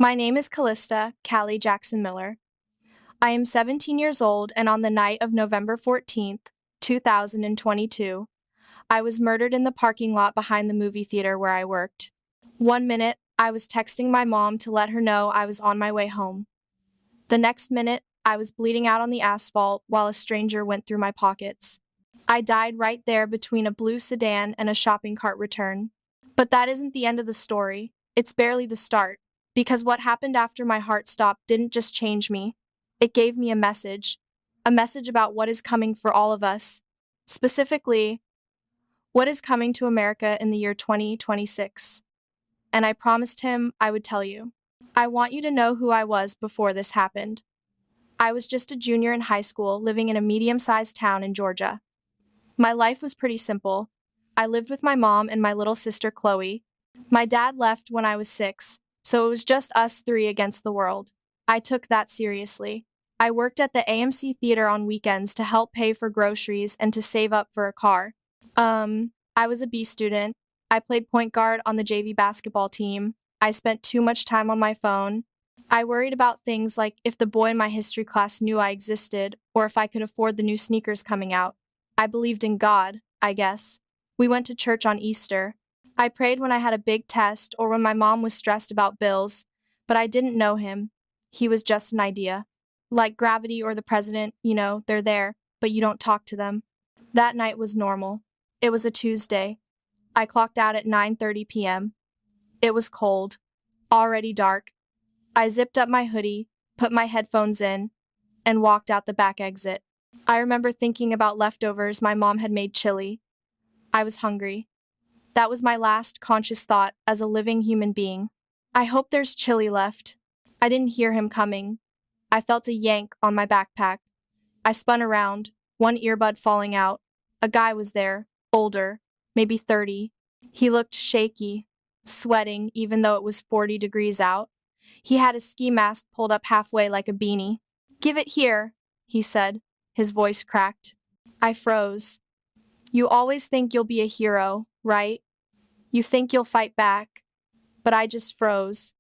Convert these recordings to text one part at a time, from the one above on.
My name is Callista Callie Jackson Miller. I am 17 years old, and on the night of November 14th, 2022, I was murdered in the parking lot behind the movie theater where I worked. 1 minute, I was texting my mom to let her know I was on my way home. The next minute, I was bleeding out on the asphalt while a stranger went through my pockets. I died right there between a blue sedan and a shopping cart return. But that isn't the end of the story. It's barely the start. Because what happened after my heart stopped didn't just change me. It gave me a message about what is coming for all of us. Specifically, what is coming to America in the year 2026. And I promised him I would tell you. I want you to know who I was before this happened. I was just a junior in high school living in a medium-sized town in Georgia. My life was pretty simple. I lived with my mom and my little sister Chloe. My dad left when I was 6, so it was just us 3 against the world. I took that seriously. I worked at the AMC theater on weekends to help pay for groceries and to save up for a car. I was a B student. I played point guard on the JV basketball team. I spent too much time on my phone. I worried about things like if the boy in my history class knew I existed or if I could afford the new sneakers coming out. I believed in God, I guess. We went to church on Easter. I prayed when I had a big test or when my mom was stressed about bills, but I didn't know him. He was just an idea. Like gravity or the president, they're there, but you don't talk to them. That night was normal. It was a Tuesday. I clocked out at 9:30 p.m. It was cold, already dark. I zipped up my hoodie, put my headphones in, and walked out the back exit. I remember thinking about leftovers my mom had made chili. I was hungry. That was my last conscious thought as a living human being. I hope there's chili left. I didn't hear him coming. I felt a yank on my backpack. I spun around, one earbud falling out. A guy was there, older, maybe 30. He looked shaky, sweating even though it was 40 degrees out. He had a ski mask pulled up halfway like a beanie. "Give it here," he said, his voice cracked. I froze. You always think you'll be a hero, right? You think you'll fight back. But I just froze.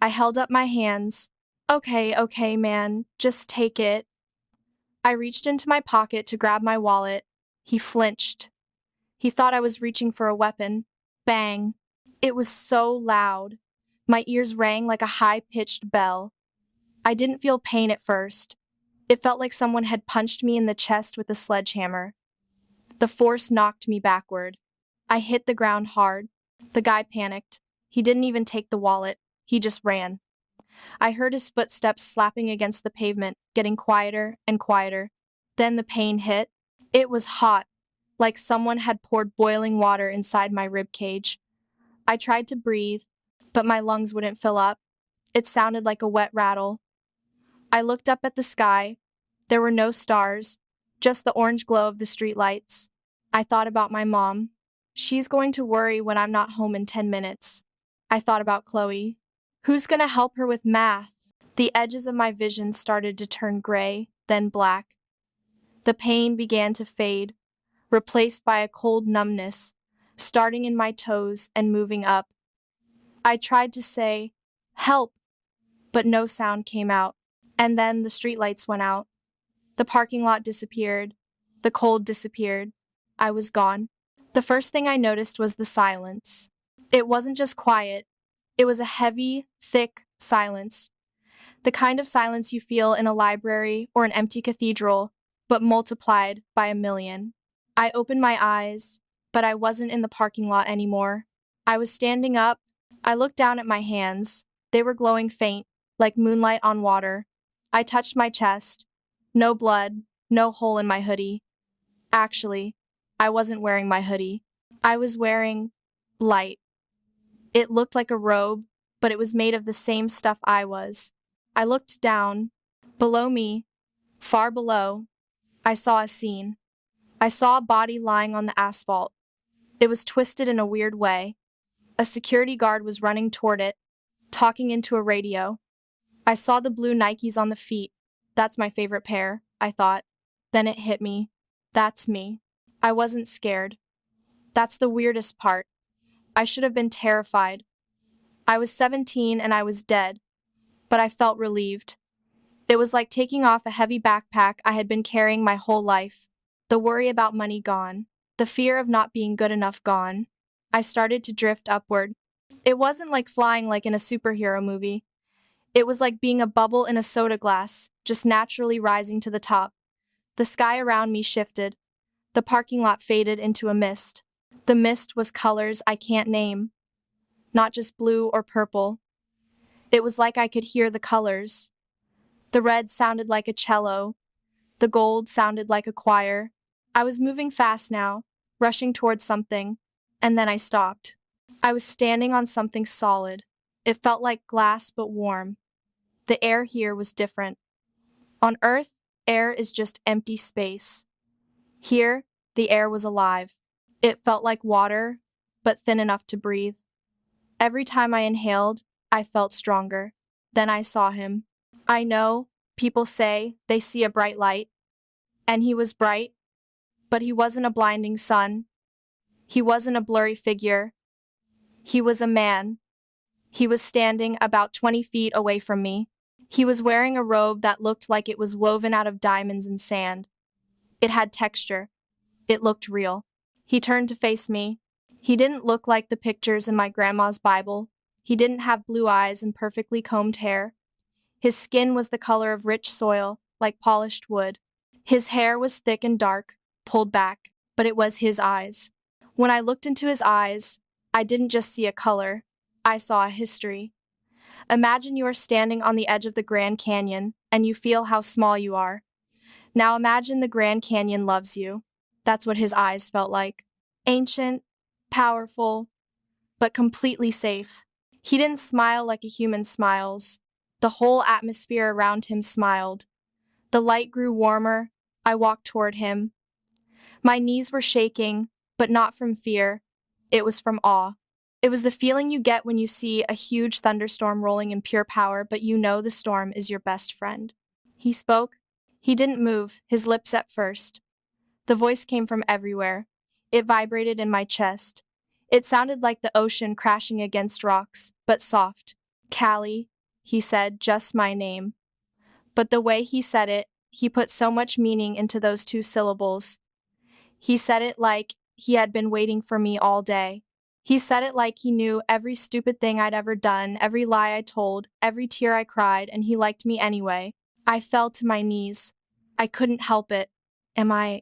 I held up my hands. Okay, man, just take it. I reached into my pocket to grab my wallet. He flinched. He thought I was reaching for a weapon. Bang. It was so loud. My ears rang like a high-pitched bell. I didn't feel pain at first. It felt like someone had punched me in the chest with a sledgehammer. The force knocked me backward. I hit the ground hard. The guy panicked. He didn't even take the wallet. He just ran. I heard his footsteps slapping against the pavement, getting quieter and quieter. Then the pain hit. It was hot, like someone had poured boiling water inside my rib cage. I tried to breathe, but my lungs wouldn't fill up. It sounded like a wet rattle. I looked up at the sky. There were no stars, just the orange glow of the streetlights. I thought about my mom. She's going to worry when I'm not home in 10 minutes. I thought about Chloe. Who's going to help her with math? The edges of my vision started to turn gray, then black. The pain began to fade, replaced by a cold numbness, starting in my toes and moving up. I tried to say, "Help," but no sound came out. And then the streetlights went out. The parking lot disappeared. The cold disappeared. I was gone. The first thing I noticed was the silence. It wasn't just quiet. It was a heavy, thick silence. The kind of silence you feel in a library or an empty cathedral, but multiplied by a million. I opened my eyes, but I wasn't in the parking lot anymore. I was standing up. I looked down at my hands. They were glowing faint, like moonlight on water. I touched my chest. No blood, no hole in my hoodie. Actually, I wasn't wearing my hoodie. I was wearing light. It looked like a robe, but it was made of the same stuff I was. I looked down. Below me, far below, I saw a scene. I saw a body lying on the asphalt. It was twisted in a weird way. A security guard was running toward it, talking into a radio. I saw the blue Nikes on the feet. That's my favorite pair, I thought. Then it hit me. That's me. I wasn't scared. That's the weirdest part. I should have been terrified. I was 17 and I was dead, but I felt relieved. It was like taking off a heavy backpack I had been carrying my whole life. The worry about money gone. The fear of not being good enough gone. I started to drift upward. It wasn't like flying like in a superhero movie. It was like being a bubble in a soda glass, just naturally rising to the top. The sky around me shifted. The parking lot faded into a mist. The mist was colors I can't name. Not just blue or purple. It was like I could hear the colors. The red sounded like a cello. The gold sounded like a choir. I was moving fast now, rushing towards something, and then I stopped. I was standing on something solid. It felt like glass but warm. The air here was different. On Earth, air is just empty space. Here, the air was alive. It felt like water, but thin enough to breathe. Every time I inhaled, I felt stronger. Then I saw him. I know, people say they see a bright light. And he was bright, but he wasn't a blinding sun. He wasn't a blurry figure. He was a man. He was standing about 20 feet away from me. He was wearing a robe that looked like it was woven out of diamonds and sand. It had texture. It looked real. He turned to face me. He didn't look like the pictures in my grandma's Bible. He didn't have blue eyes and perfectly combed hair. His skin was the color of rich soil, like polished wood. His hair was thick and dark, pulled back, but it was his eyes. When I looked into his eyes, I didn't just see a color. I saw a history. Imagine you are standing on the edge of the Grand Canyon, and you feel how small you are. Now imagine the Grand Canyon loves you. That's what his eyes felt like. Ancient, powerful, but completely safe. He didn't smile like a human smiles. The whole atmosphere around him smiled. The light grew warmer. I walked toward him. My knees were shaking, but not from fear. It was from awe. It was the feeling you get when you see a huge thunderstorm rolling in pure power, but you know the storm is your best friend. He spoke. He didn't move, his lips at first. The voice came from everywhere. It vibrated in my chest. It sounded like the ocean crashing against rocks, but soft. Callie, he said, just my name. But the way he said it, he put so much meaning into those two syllables. He said it like he had been waiting for me all day. He said it like he knew every stupid thing I'd ever done, every lie I told, every tear I cried, and he liked me anyway. I fell to my knees. I couldn't help it. Am I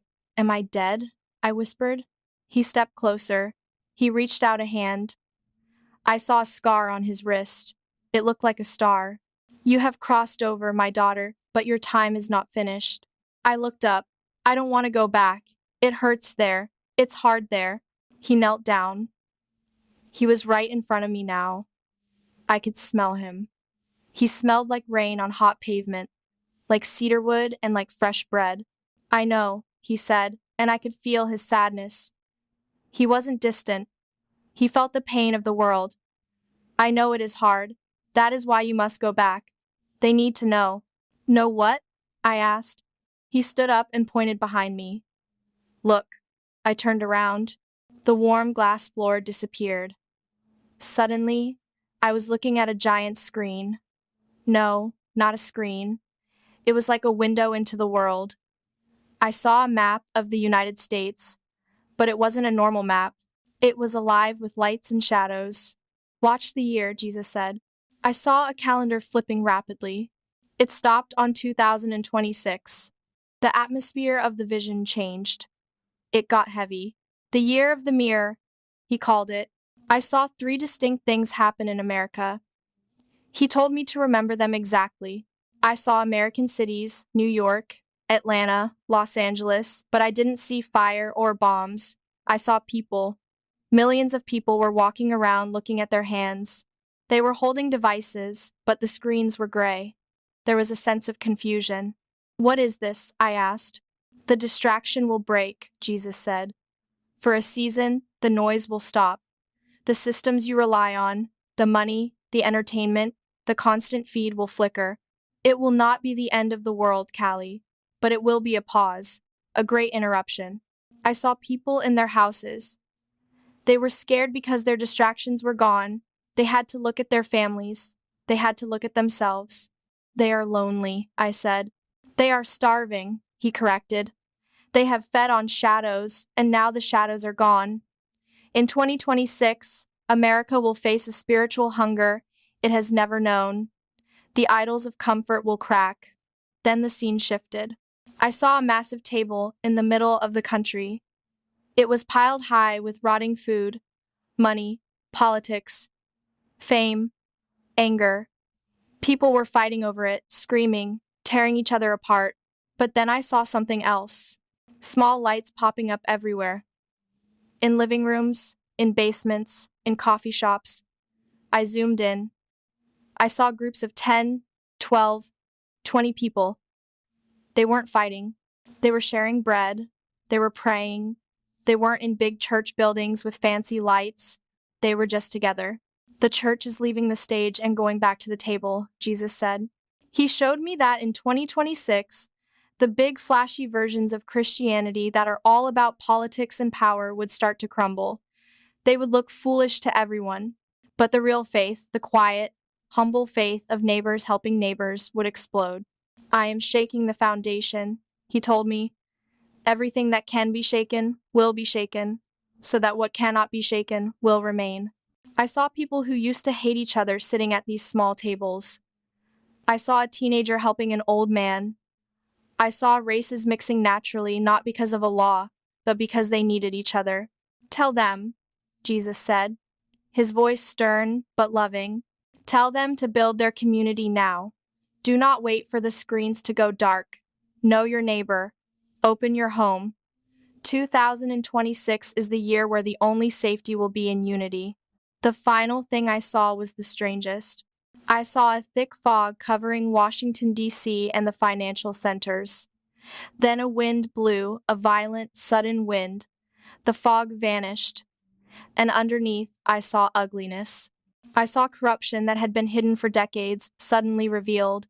dead? I whispered. He stepped closer. He reached out a hand. I saw a scar on his wrist. It looked like a star. You have crossed over, my daughter, but your time is not finished. I looked up. I don't want to go back. It hurts there. It's hard there. He knelt down. He was right in front of me now. I could smell him. He smelled like rain on hot pavement, like cedarwood and like fresh bread. I know, he said, and I could feel his sadness. He wasn't distant. He felt the pain of the world. I know it is hard. That is why you must go back. They need to know. Know what? I asked. He stood up and pointed behind me. Look. I turned around. The warm glass floor disappeared. Suddenly, I was looking at a giant screen. No, not a screen. It was like a window into the world. I saw a map of the United States, but it wasn't a normal map. It was alive with lights and shadows. Watch the year, Jesus said. I saw a calendar flipping rapidly. It stopped on 2026. The atmosphere of the vision changed. It got heavy. The year of the mirror, he called it. I saw 3 distinct things happen in America. He told me to remember them exactly. I saw American cities, New York, Atlanta, Los Angeles, but I didn't see fire or bombs. I saw people. Millions of people were walking around looking at their hands. They were holding devices, but the screens were gray. There was a sense of confusion. What is this? I asked. The distraction will break, Jesus said. For a season, the noise will stop. The systems you rely on, the money, the entertainment, the constant feed will flicker. It will not be the end of the world, Callie, but it will be a pause, a great interruption. I saw people in their houses. They were scared because their distractions were gone. They had to look at their families. They had to look at themselves. They are lonely, I said. They are starving, he corrected. They have fed on shadows, and now the shadows are gone. In 2026, America will face a spiritual hunger it has never known. The idols of comfort will crack. Then the scene shifted. I saw a massive table in the middle of the country. It was piled high with rotting food, money, politics, fame, anger. People were fighting over it, screaming, tearing each other apart. But then I saw something else. Small lights popping up everywhere. In living rooms, in basements, in coffee shops. I zoomed in. I saw groups of 10, 12, 20 people. They weren't fighting. They were sharing bread. They were praying. They weren't in big church buildings with fancy lights. They were just together. The church is leaving the stage and going back to the table, Jesus said. He showed me that in 2026, the big flashy versions of Christianity that are all about politics and power would start to crumble. They would look foolish to everyone. But the real faith, the quiet, humble faith of neighbors helping neighbors, would explode. I am shaking the foundation, he told me. Everything that can be shaken will be shaken, so that what cannot be shaken will remain. I saw people who used to hate each other sitting at these small tables. I saw a teenager helping an old man. I saw races mixing naturally, not because of a law, but because they needed each other. Tell them, Jesus said, his voice stern but loving. Tell them to build their community now. Do not wait for the screens to go dark. Know your neighbor. Open your home. 2026 is the year where the only safety will be in unity. The final thing I saw was the strangest. I saw a thick fog covering Washington, D.C. and the financial centers. Then a wind blew, a violent, sudden wind. The fog vanished, and underneath I saw ugliness. I saw corruption that had been hidden for decades, suddenly revealed.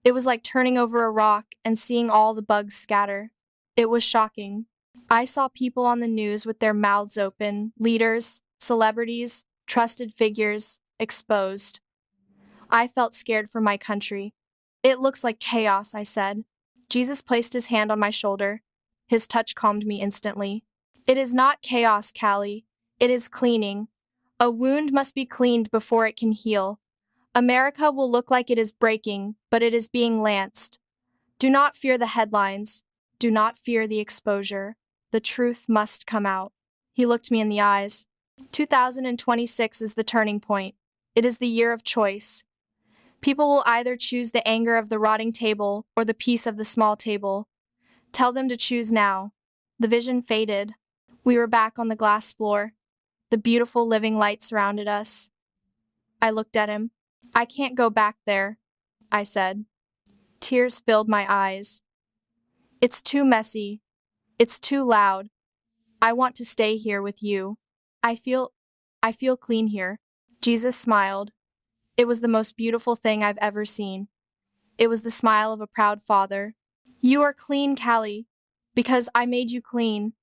It was like turning over a rock and seeing all the bugs scatter. It was shocking. I saw people on the news with their mouths open, leaders, celebrities, trusted figures, exposed. I felt scared for my country. It looks like chaos, I said. Jesus placed his hand on my shoulder. His touch calmed me instantly. It is not chaos, Callie. It is cleaning. A wound must be cleaned before it can heal. America will look like it is breaking, but it is being lanced. Do not fear the headlines. Do not fear the exposure. The truth must come out. He looked me in the eyes. 2026 is the turning point. It is the year of choice. People will either choose the anger of the rotting table or the peace of the small table. Tell them to choose now. The vision faded. We were back on the glass floor. The beautiful living light surrounded us. I looked at him. I can't go back there, I said. Tears filled my eyes. It's too messy. It's too loud. I want to stay here with you. I feel clean here. Jesus smiled. It was the most beautiful thing I've ever seen. It was the smile of a proud father. You are clean, Callie, because I made you clean,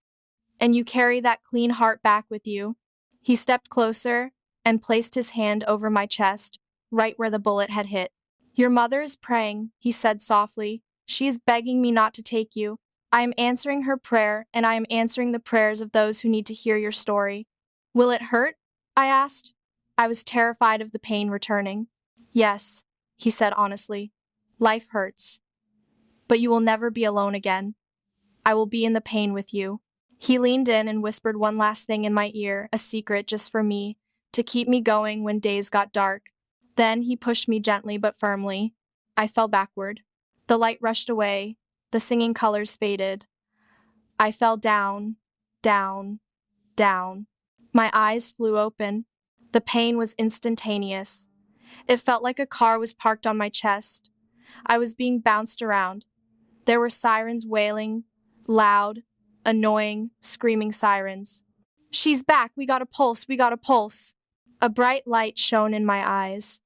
and you carry that clean heart back with you. He stepped closer and placed his hand over my chest, right where the bullet had hit. Your mother is praying, he said softly. She is begging me not to take you. I am answering her prayer, and I am answering the prayers of those who need to hear your story. Will it hurt? I asked. I was terrified of the pain returning. Yes, he said honestly. Life hurts. But you will never be alone again. I will be in the pain with you. He leaned in and whispered one last thing in my ear, a secret just for me, to keep me going when days got dark. Then he pushed me gently but firmly. I fell backward. The light rushed away. The singing colors faded. I fell down, down, down. My eyes flew open. The pain was instantaneous. It felt like a car was parked on my chest. I was being bounced around. There were sirens wailing, loud, annoying, screaming sirens. She's back, we got a pulse, we got a pulse. A bright light shone in my eyes.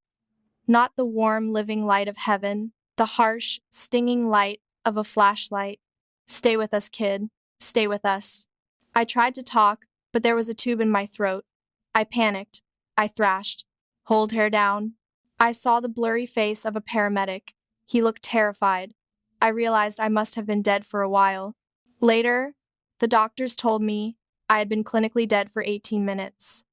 Not the warm, living light of heaven, the harsh, stinging light of a flashlight. Stay with us, kid. Stay with us. I tried to talk, but there was a tube in my throat. I panicked. I thrashed. Hold her down. I saw the blurry face of a paramedic. He looked terrified. I realized I must have been dead for a while. Later, the doctors told me I had been clinically dead for 18 minutes.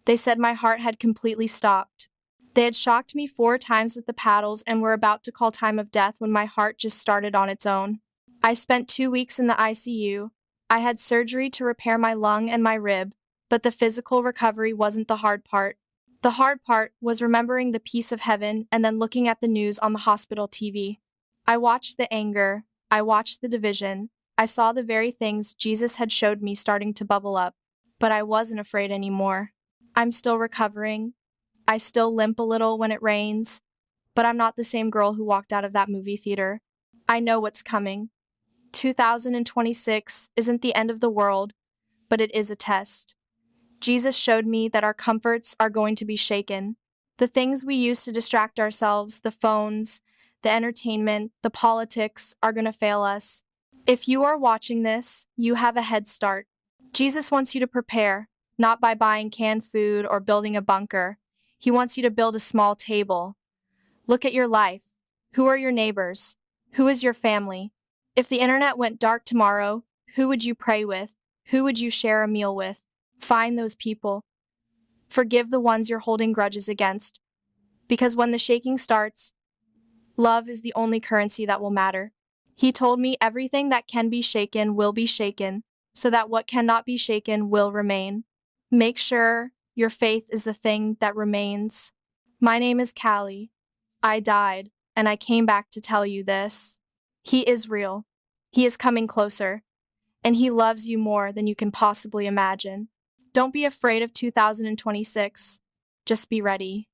They said my heart had completely stopped. They had shocked me 4 times with the paddles and were about to call time of death when my heart just started on its own. I spent 2 weeks in the ICU. I had surgery to repair my lung and my rib, but the physical recovery wasn't the hard part. The hard part was remembering the peace of heaven and then looking at the news on the hospital TV. I watched the anger. I watched the division. I saw the very things Jesus had showed me starting to bubble up, but I wasn't afraid anymore. I'm still recovering. I still limp a little when it rains, but I'm not the same girl who walked out of that movie theater. I know what's coming. 2026 isn't the end of the world, but it is a test. Jesus showed me that our comforts are going to be shaken. The things we use to distract ourselves, the phones, the entertainment, the politics, are going to fail us. If you are watching this, you have a head start. Jesus wants you to prepare, not by buying canned food or building a bunker. He wants you to build a small table. Look at your life. Who are your neighbors? Who is your family? If the internet went dark tomorrow, who would you pray with? Who would you share a meal with? Find those people. Forgive the ones you're holding grudges against. Because when the shaking starts, love is the only currency that will matter. He told me everything that can be shaken will be shaken, so that what cannot be shaken will remain. Make sure your faith is the thing that remains. My name is Callie. I died, and I came back to tell you this. He is real. He is coming closer, and he loves you more than you can possibly imagine. Don't be afraid of 2026. Just be ready.